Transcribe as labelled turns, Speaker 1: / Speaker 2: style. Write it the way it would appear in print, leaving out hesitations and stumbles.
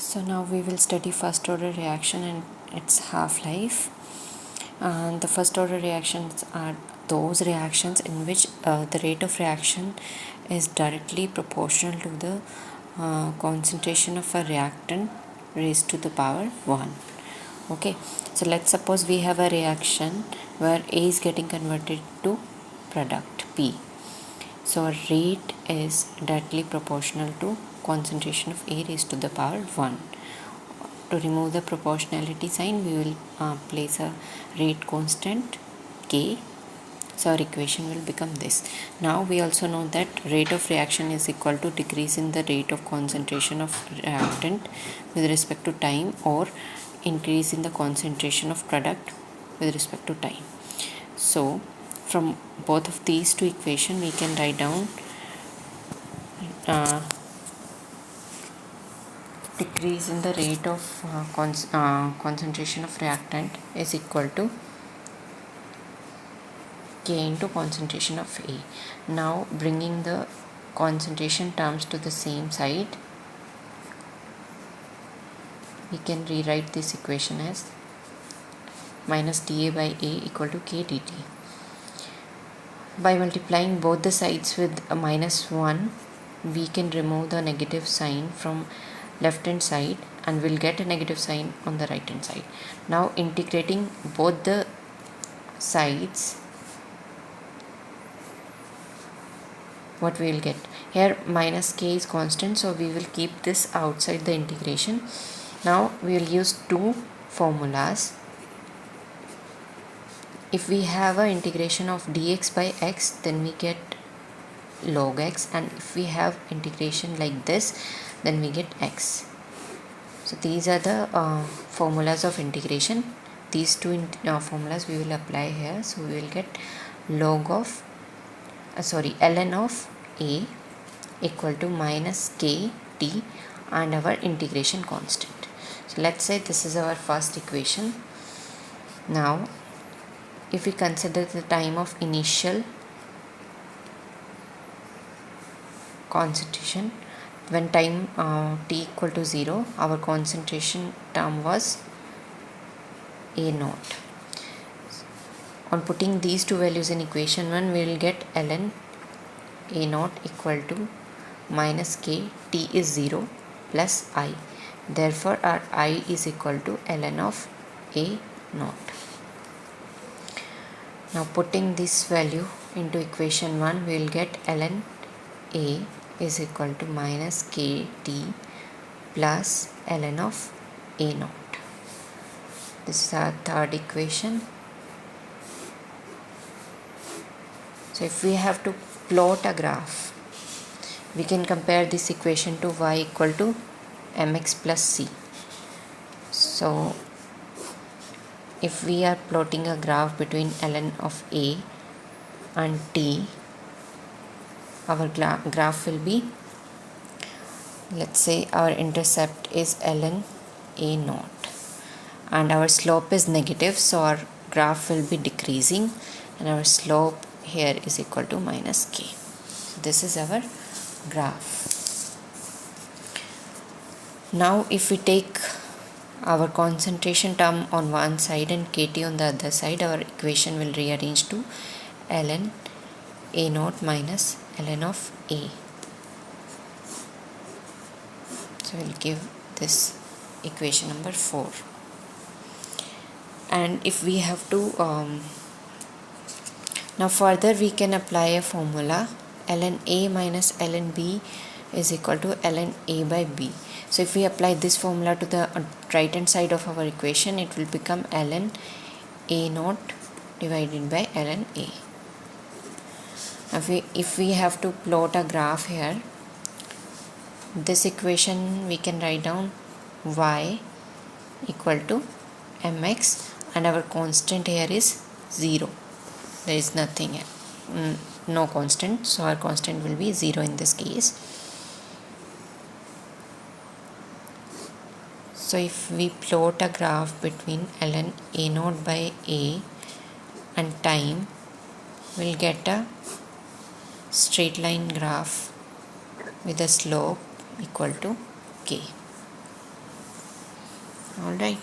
Speaker 1: So now we will study first order reaction and its half-life. And the first order reactions are those reactions in which the rate of reaction is directly proportional to the concentration of a reactant raised to the power 1. Okay, so let's suppose we have a reaction where A is getting converted to product P. So our rate is directly proportional to concentration of A raised to the power 1. To remove the proportionality sign, we will place a rate constant K. So our equation will become this. Now we also know that rate of reaction is equal to decrease in the rate of concentration of reactant with respect to time, or increase in the concentration of product with respect to time. So from both of these two equations we can write down decrease in the rate of concentration of reactant is equal to K into concentration of A. Now bringing the concentration terms to the same side, we can rewrite this equation as minus dA by A equal to K dt. By multiplying both the sides with a minus 1, we can remove the negative sign from left hand side and we'll get a negative sign on the right hand side. Now integrating both the sides, what we will get here, minus K is constant, so we will keep this outside the integration. Now we will use two formulas. If we have an integration of dx by x, then we get log x, and if we have integration like this, then we get x. So these are the formulas of integration. These two formulas we will apply here. So we will get log of ln of a equal to minus k t and our integration constant. So let's say this is our first equation. Now if we consider the time of initial concentration, when time t equal to 0, our concentration term was A naught. On putting these two values in equation 1, we will get ln A naught equal to minus k, t is 0, plus I. Therefore our I is equal to ln of A naught. Now putting this value into equation 1, we will get ln A is equal to minus kt plus ln of A naught. This is our third equation. So if we have to plot a graph, we can compare this equation to y equal to mx plus c. So if we are plotting a graph between ln of A and t, our graph will be, let's say our intercept is ln A naught and our slope is negative, so our graph will be decreasing and our slope here is equal to minus k. So this is our graph. Now if we take our concentration term on one side and kt on the other side, our equation will rearrange to ln A naught minus ln of A. So we'll give this equation number 4. And if we have to now further we can apply a formula, ln A minus ln B is equal to ln A by B. So if we apply this formula to the right hand side of our equation, it will become ln A naught divided by ln A. If we have to plot a graph here, this equation we can write down y equal to mx and our constant here is 0. There is nothing here, no constant, so our constant will be 0 in this case. So if we plot a graph between ln A naught by A and time, we'll get a straight line graph with a slope equal to k. All right.